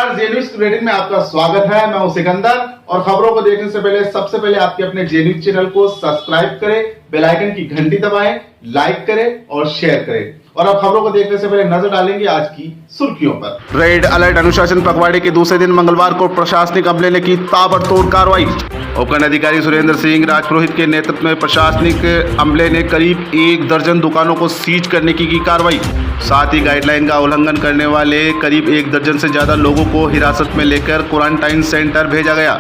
नमस्कार, जे news bulletin में आपका स्वागत है। मैं हूं सिकंदर और खबरों को देखने से पहले सबसे पहले आपके अपने जे न्यूज चैनल को सब्सक्राइब करें, बेल आइकन की घंटी दबाएं, लाइक करें और शेयर करें। और अब खबरों को देखने से पहले नजर डालेंगे आज की सुर्खियों पर। रेड अलर्ट अनुशासन पखवाड़े के दूसरे दिन मंगलवार को प्रशासनिक अमले ने की ताबड़तोड़ कार्रवाई। उपखंड अधिकारी सुरेंद्र सिंह राजपुरोहित के नेतृत्व में प्रशासनिक अमले ने करीब 1 दर्जन दुकानों को सीज करने की कार्रवाई। साथ ही गाइडलाइन का उल्लंघन करने वाले करीब 1 दर्जन से ज्यादा लोगों को हिरासत में लेकर क्वारंटाइन सेंटर भेजा गया।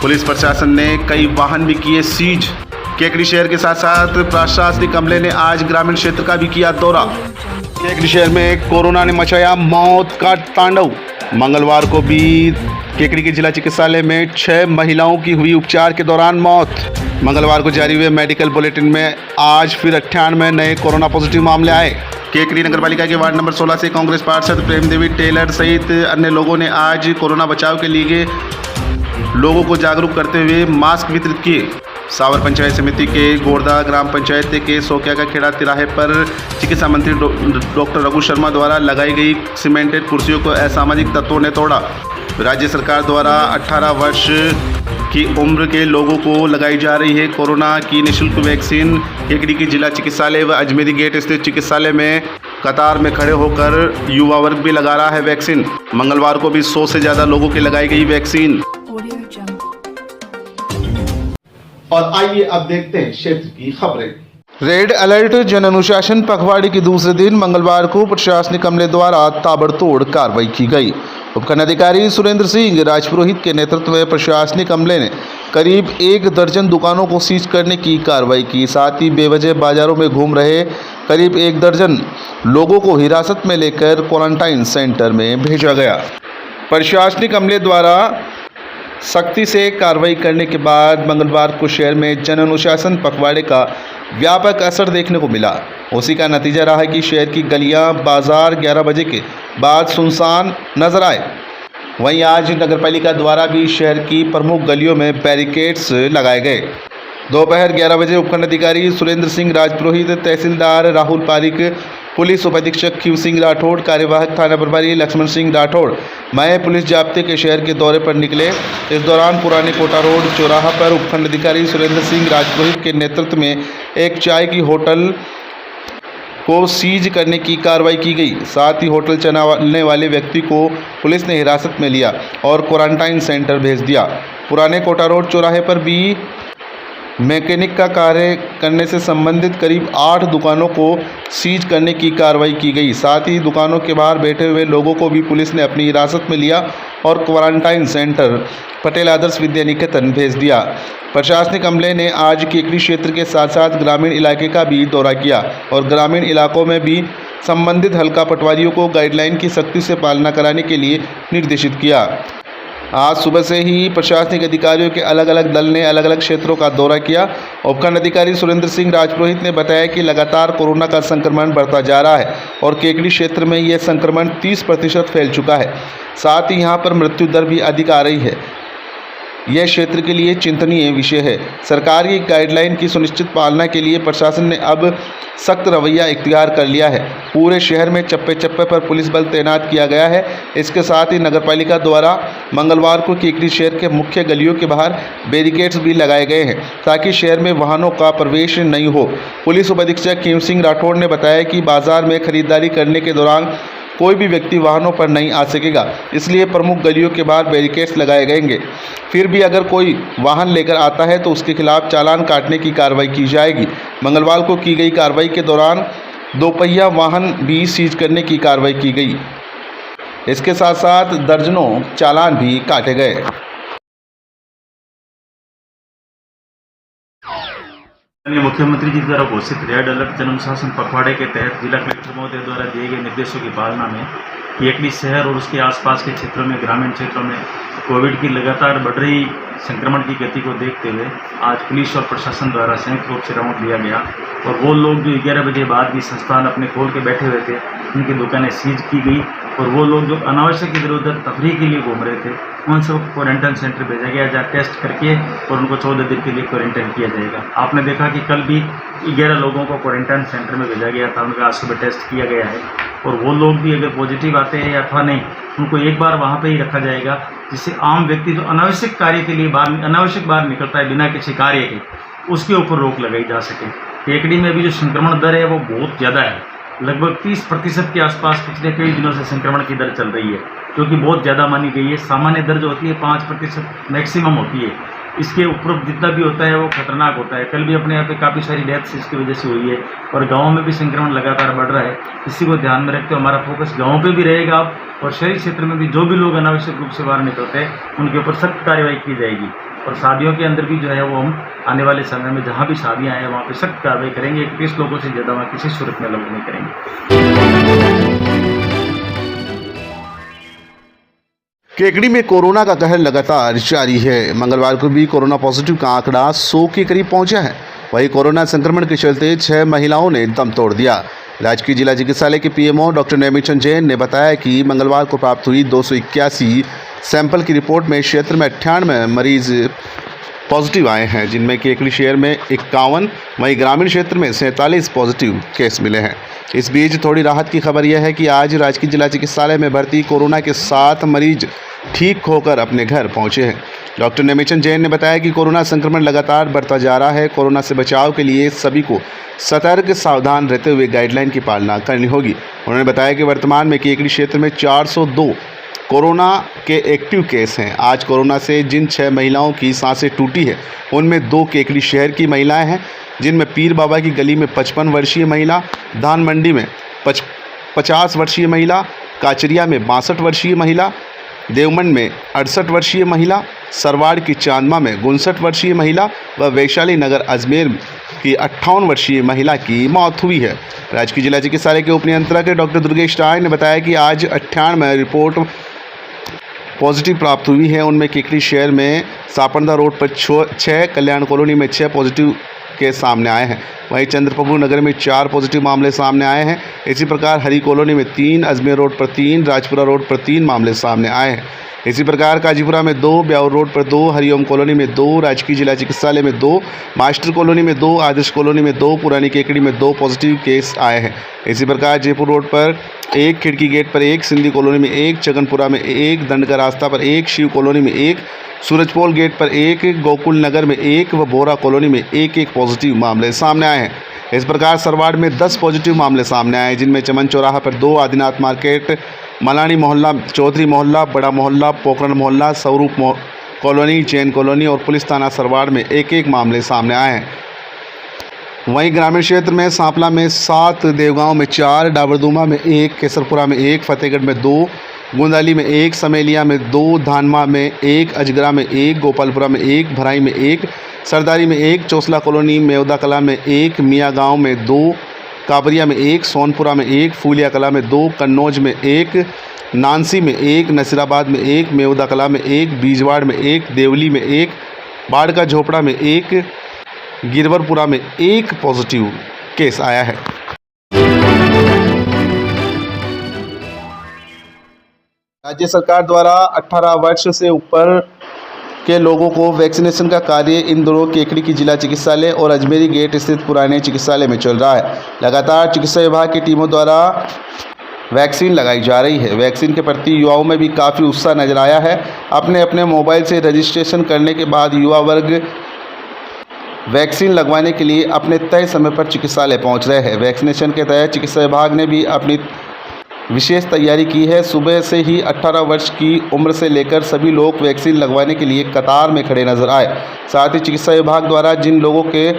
पुलिस प्रशासन ने कई वाहन भी किए सीज। केकड़ी शहर के साथ साथ प्रशासनिक अमले ने आज ग्रामीण क्षेत्र का भी किया दौरा। केकड़ी शहर में कोरोना ने मचाया मौत का तांडव। मंगलवार को भी केकड़ी के जिला चिकित्सालय में 6 महिलाओं की हुई उपचार के दौरान मौत। मंगलवार को जारी हुए मेडिकल बुलेटिन में आज फिर 98 नए कोरोना पॉजिटिव मामले आए। केकड़ी नगरपालिका के वार्ड नंबर 16 से कांग्रेस पार्षद प्रेम देवी टेलर सहित अन्य लोगों ने आज कोरोना बचाव के लिए लोगों को जागरूक करते हुए मास्क वितरित किए। सावर पंचायत समिति के गोरदा ग्राम पंचायत के सोकिया का खेड़ा तिराहे पर चिकित्सा मंत्री डॉक्टर रघु शर्मा द्वारा लगाई गई सीमेंटेड कुर्सियों को असामाजिक तत्वों ने तोड़ा। राज्य सरकार द्वारा 18 वर्ष की उम्र के लोगों को लगाई जा रही है कोरोना की निःशुल्क वैक्सीन। केकड़ी की जिला चिकित्सालय व अजमेरी गेट स्थित चिकित्सालय में कतार में खड़े होकर युवा वर्ग भी लगा रहा है वैक्सीन। मंगलवार को भी 100 से ज़्यादा लोगों की लगाई गई वैक्सीन। और आइए अब देखते हैं क्षेत्र की खबरें। रेड अलर्ट जन अनुशासन पखवाड़े के दूसरे दिन मंगलवार को प्रशासनिक अमले द्वारा ताबड़तोड़ कार्रवाई की गई। उपखंड अधिकारी सुरेंद्र सिंह राजपुरोहित के नेतृत्व में प्रशासनिक अमले ने करीब 1 दर्जन दुकानों को सीज करने की कार्रवाई की। साथ ही बेवजह बाजारों में घूम रहे करीब 1 दर्जन लोगों को हिरासत में लेकर क्वारंटाइन सेंटर में भेजा गया। प्रशासनिक अमले द्वारा सख्ती से कार्रवाई करने के बाद मंगलवार को शहर में जन अनुशासन पखवाड़े का व्यापक असर देखने को मिला। उसी का नतीजा रहा कि शहर की गलियां, बाजार 11 बजे के बाद सुनसान नजर आए। वहीं आज नगरपालिका द्वारा भी शहर की प्रमुख गलियों में बैरिकेड्स लगाए गए। दोपहर 11 बजे उपखंड अधिकारी सुरेंद्र सिंह राजपुरोहित, तहसीलदार राहुल पारिक, पुलिस उपाधीक्षक शिव सिंह राठौड़, कार्यवाहक थाना प्रभारी लक्ष्मण सिंह राठौड़ मय पुलिस जाब्ते के शहर के दौरे पर निकले। इस दौरान पुराने कोटा रोड चौराहा पर उपखंड अधिकारी सुरेंद्र सिंह राजपुरोहित के नेतृत्व में एक चाय की होटल को सीज करने की कार्रवाई की गई। साथ ही होटल चलाने वाले व्यक्ति को पुलिस ने हिरासत में लिया और क्वारंटाइन सेंटर भेज दिया। पुराने कोटा रोड चौराहे पर भी मैकेनिक का कार्य करने से संबंधित करीब 8 दुकानों को सीज करने की कार्रवाई की गई। साथ ही दुकानों के बाहर बैठे हुए लोगों को भी पुलिस ने अपनी हिरासत में लिया और क्वारंटाइन सेंटर पटेल आदर्श विद्या निकेतन भेज दिया। प्रशासनिक अमले ने आज केकड़ी क्षेत्र के साथ साथ ग्रामीण इलाके का भी दौरा किया और ग्रामीण इलाकों में भी संबंधित हल्का पटवारियों को गाइडलाइन की सख्ती से पालना कराने के लिए निर्देशित किया। आज सुबह से ही प्रशासनिक अधिकारियों के अलग अलग दल ने अलग अलग क्षेत्रों का दौरा किया। उपखंड अधिकारी सुरेंद्र सिंह राजपुरोहित ने बताया कि लगातार कोरोना का संक्रमण बढ़ता जा रहा है और केकड़ी क्षेत्र में यह संक्रमण 30% फैल चुका है। साथ ही यहां पर मृत्यु दर भी अधिक आ रही है। यह क्षेत्र के लिए चिंतनीय विषय है। सरकार की गाइडलाइन की सुनिश्चित पालना के लिए प्रशासन ने अब सख्त रवैया इख्तियार कर लिया है। पूरे शहर में चप्पे चप्पे पर पुलिस बल तैनात किया गया है। इसके साथ ही नगरपालिका द्वारा मंगलवार को केकड़ी शहर के मुख्य गलियों के बाहर बैरिकेड्स भी लगाए गए हैं ताकि शहर में वाहनों का प्रवेश नहीं हो। पुलिस उपाधीक्षक शिव सिंह राठौड़ ने बताया कि बाजार में खरीदारी करने के दौरान कोई भी व्यक्ति वाहनों पर नहीं आ सकेगा, इसलिए प्रमुख गलियों के बाहर बैरिकेड्स लगाए गएंगे। फिर भी अगर कोई वाहन लेकर आता है तो उसके खिलाफ चालान काटने की कार्रवाई की जाएगी। मंगलवार को की गई कार्रवाई के दौरान 2 पहिया वाहन भी सीज करने की कार्रवाई की गई। इसके साथ साथ दर्जनों चालान भी काटे गए। मुख्यमंत्री जी द्वारा घोषित रेड अलर्ट जन अनुशासन पखवाड़े के तहत जिला कलेक्टर महोदय द्वारा दिए गए निर्देशों की पालना में केकड़ी शहर और उसके आसपास के क्षेत्रों में, ग्रामीण क्षेत्रों में कोविड की लगातार बढ़ रही संक्रमण की गति को देखते हुए आज पुलिस और प्रशासन द्वारा संयुक्त रूप से राउंड लिया गया और वो लोग जो 11 बजे बाद भी संस्थान अपने खोल के बैठे हुए थे उनकी दुकानें सीज की गई और वो लोग जो अनावश्यक इधर उधर तफरीह के लिए घूम रहे थे उन सबको क्वारंटाइन सेंटर भेजा गया, जहाँ टेस्ट करके और उनको 14 दिन के लिए क्वारंटाइन किया जाएगा। आपने देखा कि कल भी 11 लोगों को क्वारंटाइन सेंटर में भेजा गया था, उनका आज सुबह टेस्ट किया गया है, और वो लोग भी अगर पॉजिटिव आते हैं या अथवा नहीं, उनको एक बार वहाँ पे ही रखा जाएगा, जिससे आम व्यक्ति जो अनावश्यक कार्य के लिए अनावश्यक बाहर निकलता है बिना किसी कार्य के, उसके ऊपर रोक लगाई जा सके। केकड़ी में भी जो संक्रमण दर है वो बहुत ज़्यादा है, लगभग 30% के आसपास पिछले कई दिनों से संक्रमण की दर चल रही है, जो कि बहुत ज़्यादा मानी गई है। सामान्य दर जो होती है 5% मैक्सिमम होती है, इसके ऊपर जितना भी होता है वो खतरनाक होता है। कल भी अपने यहाँ पे काफ़ी सारी डेथ्स इसकी वजह से हुई है, और गाँव में भी संक्रमण लगातार बढ़ रहा है। इसी को ध्यान में रखते हुए हमारा फोकस गाँव पे भी रहेगा अब, और शहरी क्षेत्र में भी जो भी लोग अनावश्यक रूप से बाहर निकलते हैं उनके ऊपर सख्त कार्रवाई की जाएगी। और शादियों के अंदर भी जो है वो हम आने वाले समय में जहाँ भी शादियाँ हैं वहाँ पे सख्त कार्रवाई करेंगे। 21 लोगों से ज़्यादा वहाँ किसी सूरत में लागू नहीं करेंगे। केकड़ी में कोरोना का कहर लगातार जारी है। मंगलवार को भी कोरोना पॉजिटिव का आंकड़ा 100 के करीब पहुंचा है। वहीं कोरोना संक्रमण के चलते 6 महिलाओं ने दम तोड़ दिया। राजकीय जिला चिकित्सालय के पीएमओ डॉक्टर नेमिचंद जैन ने बताया कि मंगलवार को प्राप्त हुई 281 सैंपल की रिपोर्ट में क्षेत्र में 98 मरीज पॉजिटिव आए हैं, जिनमें केकड़ी शहर में 51, वहीं ग्रामीण क्षेत्र में 47 पॉजिटिव केस मिले हैं। इस बीच थोड़ी राहत की खबर यह है कि आज राजकीय जिला चिकित्सालय में भर्ती कोरोना के 7 मरीज ठीक होकर अपने घर पहुंचे हैं। डॉक्टर नेमिचंद जैन ने बताया कि कोरोना संक्रमण लगातार बढ़ता जा रहा है। कोरोना से बचाव के लिए सभी को सतर्क सावधान रहते हुए गाइडलाइन की पालना करनी होगी। उन्होंने बताया कि वर्तमान में केकड़ी क्षेत्र में 402 कोरोना के एक्टिव केस हैं। आज कोरोना से जिन 6 महिलाओं की सांसें टूटी है, उनमें 2 केकड़ी शहर की महिलाएं हैं, जिनमें पीर बाबा की गली में 55 वर्षीय महिला, धान मंडी में 50 वर्षीय महिला, काचरिया में 62 वर्षीय महिला, देवमंड में 68 वर्षीय महिला, सरवाड़ की चांदमा में 59 वर्षीय महिला व वैशाली नगर अजमेर की 58 वर्षीय महिला की मौत हुई है। राजकीय जिला चिकित्सालय के उप नियंत्रक डॉक्टर दुर्गेश राय ने बताया कि आज 98 रिपोर्ट पॉजिटिव प्राप्त हुई है। उनमें केकड़ी शहर में सापंदा रोड पर 6, कल्याण कॉलोनी में 6 पॉजिटिव केस सामने आए हैं। वहीं चंद्रप्रभु नगर में 4 पॉजिटिव मामले सामने आए हैं। इसी प्रकार हरी कॉलोनी में 3, अजमेर रोड पर 3, राजपुरा रोड पर 3 मामले सामने आए हैं। इसी प्रकार काजीपुरा में 2, ब्यावर रोड पर 2, हरिओम कॉलोनी में 2, राजकीय जिला चिकित्सालय में 2, मास्टर कॉलोनी में 2, आदर्श कॉलोनी में 2, पुरानी केकड़ी में 2 पॉजिटिव केस आए हैं। इसी प्रकार जयपुर रोड पर 1, खिड़की गेट पर 1, सिंधी कॉलोनी में 1, चगनपुरा में 1, दंड का रास्ता पर 1, शिव कॉलोनी में 1, सूरजपोल गेट पर 1, गोकुल नगर में 1 व बोरा कॉलोनी में 1 पॉजिटिव मामले सामने आए हैं। इस प्रकार सरवाड़ में 10 पॉजिटिव मामले सामने आए, जिनमें चमन चौराहा पर 2, आदिनाथ मार्केट, मलानी मोहल्ला, चौधरी मोहल्ला, बड़ा मोहल्ला, पोखरण मोहल्ला, स्वरूप कॉलोनी, जैन कॉलोनी और पुलिस थाना सरवाड़ में 1 मामले सामने आए हैं। वहीं ग्रामीण क्षेत्र में सांपला में 7, देवगांव में 4, डाबरदुमा में 1, केसरपुरा में 1, फतेहगढ़ में 2, गुंदाली में 1, समेलिया में 2, धानमा में 1, अजगरा में 1, गोपालपुरा में 1, भराई में 1, सरदारी में 1, चौसला कॉलोनी, मेवदा कला में 1, मियाँ गाँव में 2, काबरिया में 1, सोनपुरा में 1, फूलिया कला में 2, कन्नौज में 1, नानसी में 1, नसीराबाद में 1, मेवदा कला में 1, बीजवाड़ में 1, देवली में 1, बाढ़ का झोपड़ा में 1, गिरवरपुरा में 1 पॉजिटिव केस आया है। राज्य सरकार द्वारा 18 वर्ष से ऊपर के लोगों को वैक्सीनेशन का कार्य इन दोनों केकड़ी की जिला चिकित्सालय और अजमेरी गेट स्थित पुराने चिकित्सालय में चल रहा है। लगातार चिकित्सा विभाग की टीमों द्वारा वैक्सीन लगाई जा रही है। वैक्सीन के प्रति युवाओं में भी काफ़ी उत्साह नजर आया है। अपने अपने मोबाइल से रजिस्ट्रेशन करने के बाद युवा वर्ग वैक्सीन लगवाने के लिए अपने तय समय पर चिकित्सालय पहुंच रहे हैं। वैक्सीनेशन के तहत चिकित्सा विभाग ने भी अपनी विशेष तैयारी की है। सुबह से ही 18 वर्ष की उम्र से लेकर सभी लोग वैक्सीन लगवाने के लिए कतार में खड़े नजर आए। साथ ही चिकित्सा विभाग द्वारा जिन लोगों के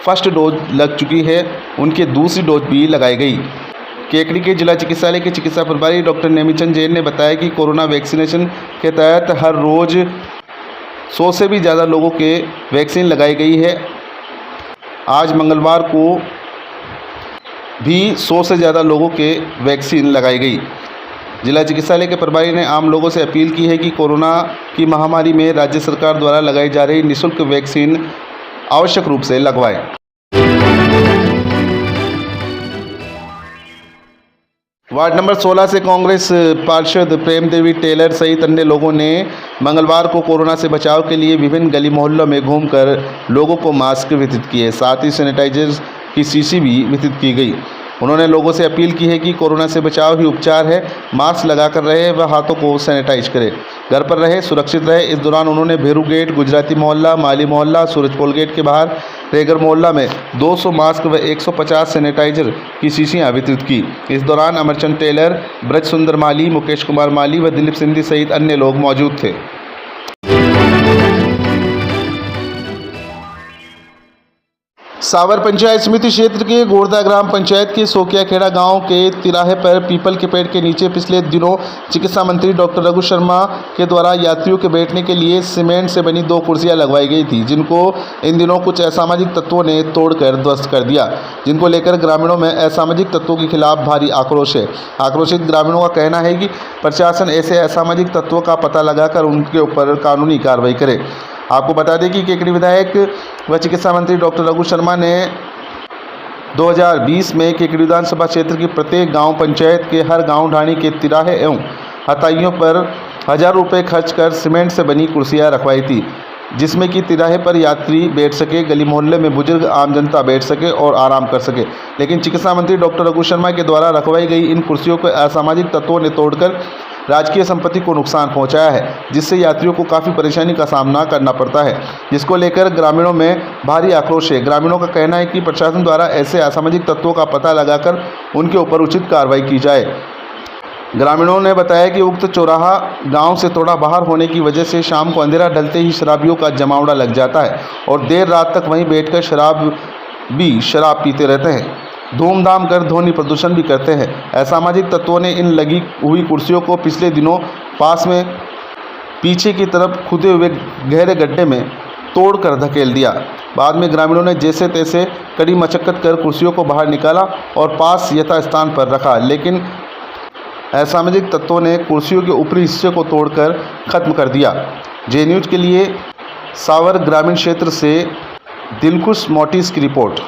फर्स्ट डोज लग चुकी है, उनके दूसरी डोज भी लगाई गई। केकड़ी के जिला चिकित्सालय के चिकित्सा प्रभारी डॉक्टर नेमिचंद जैन ने बताया कि कोरोना वैक्सीनेशन के तहत हर रोज़ 100 से भी ज़्यादा लोगों के वैक्सीन लगाई गई है। आज मंगलवार को भी 100 से ज़्यादा लोगों के वैक्सीन लगाई गई। जिला चिकित्सालय के प्रभारी ने आम लोगों से अपील की है कि कोरोना की महामारी में राज्य सरकार द्वारा लगाई जा रही निःशुल्क वैक्सीन आवश्यक रूप से लगवाएं। वार्ड नंबर 16 से कांग्रेस पार्षद प्रेम देवी टेलर सहित अन्य लोगों ने मंगलवार को कोरोना से बचाव के लिए विभिन्न गली मोहल्लों में घूमकर लोगों को मास्क वितरित किए, साथ ही सैनिटाइजर की शीशी भी वितरित की गई। उन्होंने लोगों से अपील की है कि कोरोना से बचाव ही उपचार है, मास्क लगाकर रहे व हाथों को सैनिटाइज करें, घर पर रहे, सुरक्षित रहे। इस दौरान उन्होंने भेरू गेट, गुजराती मोहल्ला, माली मोहल्ला, सूरजपोल गेट के बाहर रेगर मोहल्ला में 200 मास्क व 150 सैनिटाइजर की शीशियां वितरित की। इस दौरान अमरचंद टेलर, ब्रज सुंदर माली, मुकेश कुमार माली व दिलीप सिंधी सहित अन्य लोग मौजूद थे। सावर पंचायत समिति क्षेत्र के गोरदा ग्राम पंचायत के सोकिया खेड़ा गांव के तिराहे पर पीपल के पेड़ के नीचे पिछले दिनों चिकित्सा मंत्री डॉक्टर रघु शर्मा के द्वारा यात्रियों के बैठने के लिए सीमेंट से बनी 2 कुर्सियां लगवाई गई थी, जिनको इन दिनों कुछ असामाजिक तत्वों ने तोड़कर ध्वस्त कर दिया, जिनको लेकर ग्रामीणों में असामाजिक तत्वों के खिलाफ भारी आक्रोश है। आक्रोशित ग्रामीणों का कहना है कि प्रशासन ऐसे असामाजिक तत्वों का पता लगाकर उनके ऊपर कानूनी कार्रवाई करे। आपको बता दें कि केकड़ी विधायक व चिकित्सा मंत्री डॉक्टर रघु शर्मा ने 2020 में केकड़ी विधानसभा क्षेत्र की प्रत्येक गांव पंचायत के हर गांव ढाणी के तिराहे एवं हथाइयों पर 1000 रुपये खर्च कर सीमेंट से बनी कुर्सियां रखवाई थी, जिसमें कि तिराहे पर यात्री बैठ सके, गली मोहल्ले में बुजुर्ग आम जनता बैठ सके और आराम कर सके। लेकिन चिकित्सा मंत्री डॉक्टर रघु शर्मा के द्वारा रखवाई गई इन कुर्सियों को असामाजिक तत्वों ने तोड़कर राजकीय संपत्ति को नुकसान पहुंचाया है, जिससे यात्रियों को काफ़ी परेशानी का सामना करना पड़ता है, जिसको लेकर ग्रामीणों में भारी आक्रोश है। ग्रामीणों का कहना है कि प्रशासन द्वारा ऐसे असामाजिक तत्वों का पता लगाकर उनके ऊपर उचित कार्रवाई की जाए। ग्रामीणों ने बताया कि उक्त चौराहा गांव से थोड़ा बाहर होने की वजह से शाम को अंधेरा ढलते ही शराबियों का जमावड़ा लग जाता है और देर रात तक वहीं बैठकर शराब पीते रहते हैं, धूमधाम कर ध्वनि प्रदूषण भी करते हैं। असामाजिक तत्वों ने इन लगी हुई कुर्सियों को पिछले दिनों पास में पीछे की तरफ खुदे हुए गहरे गड्ढे में तोड़कर धकेल दिया। बाद में ग्रामीणों ने जैसे तैसे कड़ी मशक्कत कर कुर्सियों को बाहर निकाला और पास यथास्थान पर रखा, लेकिन असामाजिक तत्वों ने कुर्सियों के ऊपरी हिस्से को तोड़कर खत्म कर दिया। जे न्यूज़ के लिए सावर ग्रामीण क्षेत्र से दिलखुश मोटिस की रिपोर्ट।